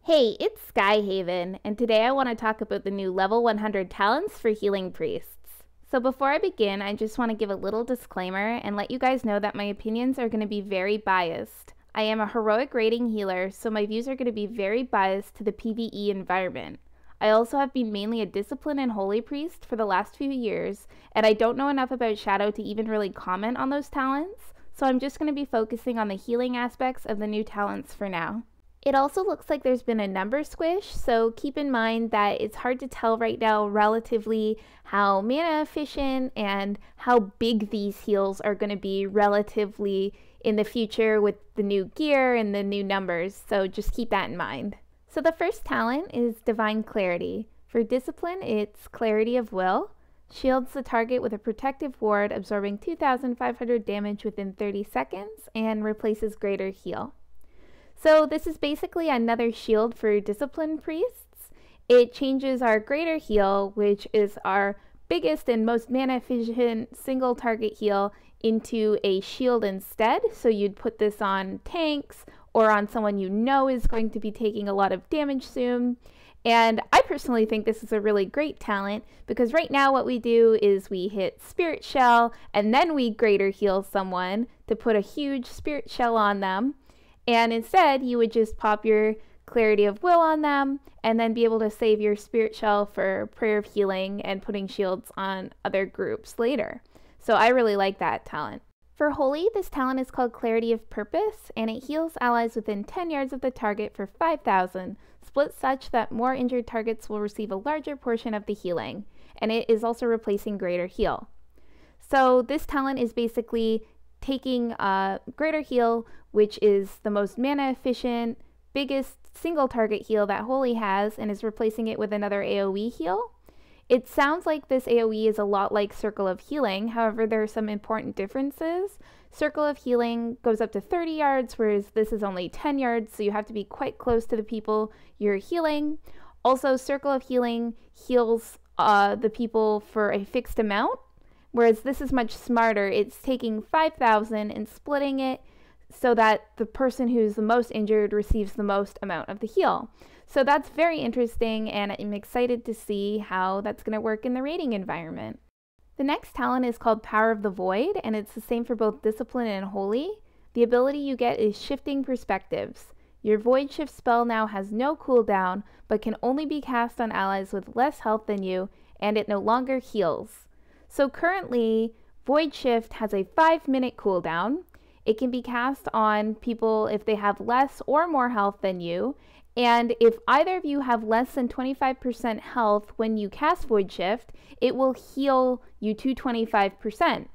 Hey, it's Skyhaven, and today I want to talk about the new level 100 talents for healing priests. So before I begin, I just want to give a little disclaimer and let you guys know that my opinions are going to be very biased. I am a heroic rating healer, so my views are going to be very biased to the PvE environment. I also have been mainly a discipline and holy priest for the last few years, and I don't know enough about Shadow to even really comment on those talents, so I'm just going to be focusing on the healing aspects of the new talents for now. It also looks like there's been a number squish, so keep in mind that it's hard to tell right now relatively how mana efficient and how big these heals are going to be relatively in the future with the new gear and the new numbers, so just keep that in mind. So the first talent is Divine Clarity. For Discipline, it's Clarity of Will. Shields the target with a protective ward, absorbing 2,500 damage within 30 seconds, and replaces Greater Heal. So this is basically another shield for Discipline priests. It changes our Greater Heal, which is our biggest and most mana efficient single target heal, into a shield instead. So you'd put this on tanks or on someone you know is going to be taking a lot of damage soon. And I personally think this is a really great talent because right now what we do is we hit Spirit Shell and then we Greater Heal someone to put a huge Spirit Shell on them. And instead, you would just pop your Clarity of Will on them and then be able to save your Spirit Shell for Prayer of Healing and putting shields on other groups later. So I really like that talent. For Holy, this talent is called Clarity of Purpose, and it heals allies within 10 yards of the target for 5,000, split such that more injured targets will receive a larger portion of the healing, and it is also replacing Greater Heal. So this talent is basically taking Greater Heal, which is the most mana efficient, biggest single target heal that Holy has, and is replacing it with another AoE heal. It sounds like this AoE is a lot like Circle of Healing, however there are some important differences. Circle of Healing goes up to 30 yards, whereas this is only 10 yards, so you have to be quite close to the people you're healing. Also, Circle of Healing heals the people for a fixed amount, whereas this is much smarter. It's taking 5,000 and splitting it so that the person who's the most injured receives the most amount of the heal. So that's very interesting, and I'm excited to see how that's going to work in the raiding environment. The next talent is called Power of the Void, and it's the same for both Discipline and Holy. The ability you get is Shifting Perspectives. Your Void Shift spell now has no cooldown, but can only be cast on allies with less health than you, and it no longer heals. So currently, Void Shift has a 5-minute cooldown. It can be cast on people if they have less or more health than you, and if either of you have less than 25% health when you cast Void Shift, it will heal you to 25%.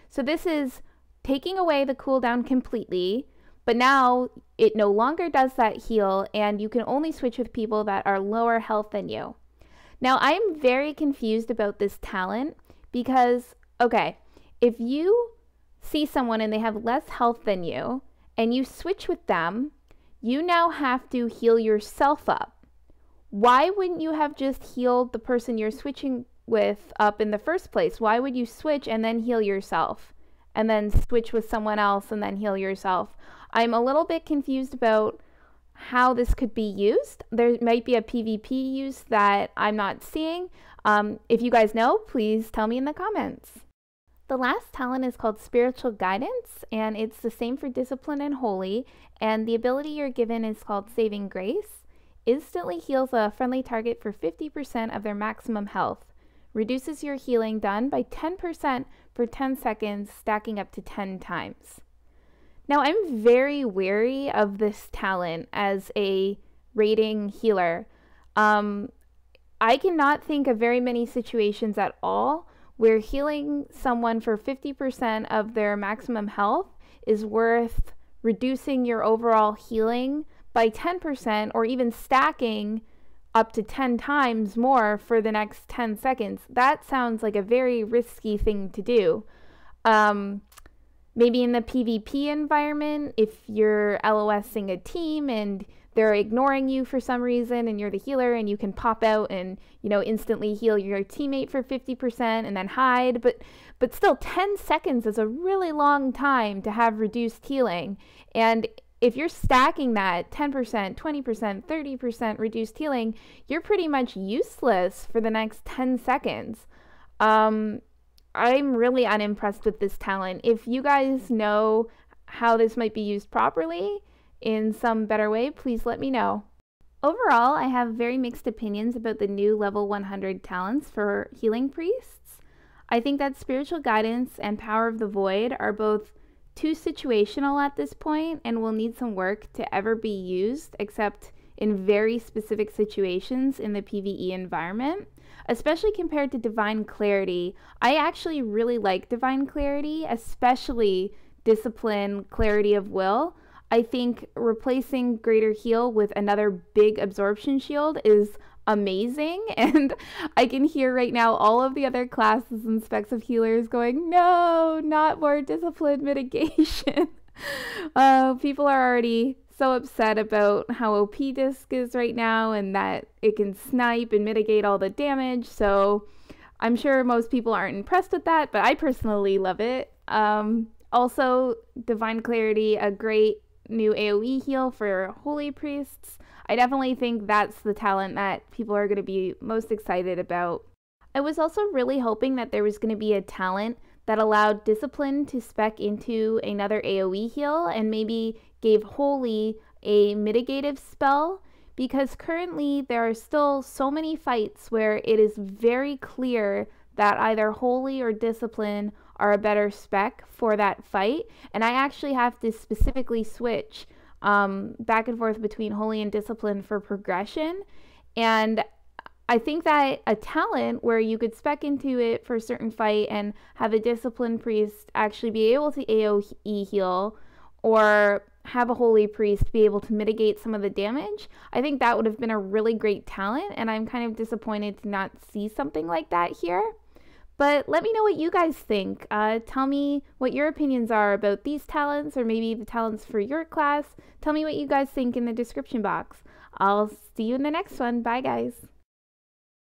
So this is taking away the cooldown completely, but now it no longer does that heal, and you can only switch with people that are lower health than you. Now, I'm very confused about this talent because, okay, if you see someone and they have less health than you, and you switch with them, you now have to heal yourself up. Why wouldn't you have just healed the person you're switching with up in the first place? Why would you switch and then heal yourself? And then switch with someone else and then heal yourself? I'm a little bit confused about how this could be used. There might be a PvP use that I'm not seeing. If you guys know, please tell me in the comments. The last talent is called Spiritual Guidance, and it's the same for Discipline and Holy, and the ability you're given is called Saving Grace. Instantly heals a friendly target for 50% of their maximum health. Reduces your healing done by 10% for 10 seconds, stacking up to 10 times. Now, I'm very wary of this talent as a raiding healer. I cannot think of very many situations at all where healing someone for 50% of their maximum health is worth reducing your overall healing by 10% or even stacking up to 10 times more for the next 10 seconds. That sounds like a very risky thing to do. Maybe in the PvP environment, if you're LOSing a team and they're ignoring you for some reason and you're the healer and you can pop out and, you know, instantly heal your teammate for 50% and then hide. But still, 10 seconds is a really long time to have reduced healing. And if you're stacking that 10%, 20%, 30% reduced healing, you're pretty much useless for the next 10 seconds. I'm really unimpressed with this talent. If you guys know how this might be used properly in some better way, please let me know. Overall, I have very mixed opinions about the new level 100 talents for healing priests. I think that spiritual guidance and power of the void are both too situational at this point and will need some work to ever be used, except in very specific situations in the PvE environment, especially compared to Divine Clarity. I actually really like Divine Clarity, especially Discipline, Clarity of Will. I think replacing Greater Heal with another big absorption shield is amazing, and I can hear right now all of the other classes and specs of healers going, no, not more discipline mitigation. People are already so upset about how OP Disc is right now and that it can snipe and mitigate all the damage, so I'm sure most people aren't impressed with that, but I personally love it. Also, Divine Clarity, a great new AoE heal for Holy Priests. I definitely think that's the talent that people are going to be most excited about. I was also really hoping that there was going to be a talent that allowed Discipline to spec into another AoE heal and maybe gave Holy a mitigative spell, because currently there are still so many fights where it is very clear that either Holy or Discipline are a better spec for that fight, and I actually have to specifically switch back and forth between Holy and Discipline for progression. And I think that a talent where you could spec into it for a certain fight and have a Discipline Priest actually be able to AoE heal, or have a Holy Priest be able to mitigate some of the damage, I think that would have been a really great talent, and I'm kind of disappointed to not see something like that here. But let me know what you guys think. Tell me what your opinions are about these talents, or maybe the talents for your class. Tell me what you guys think in the description box. I'll see you in the next one. Bye, guys.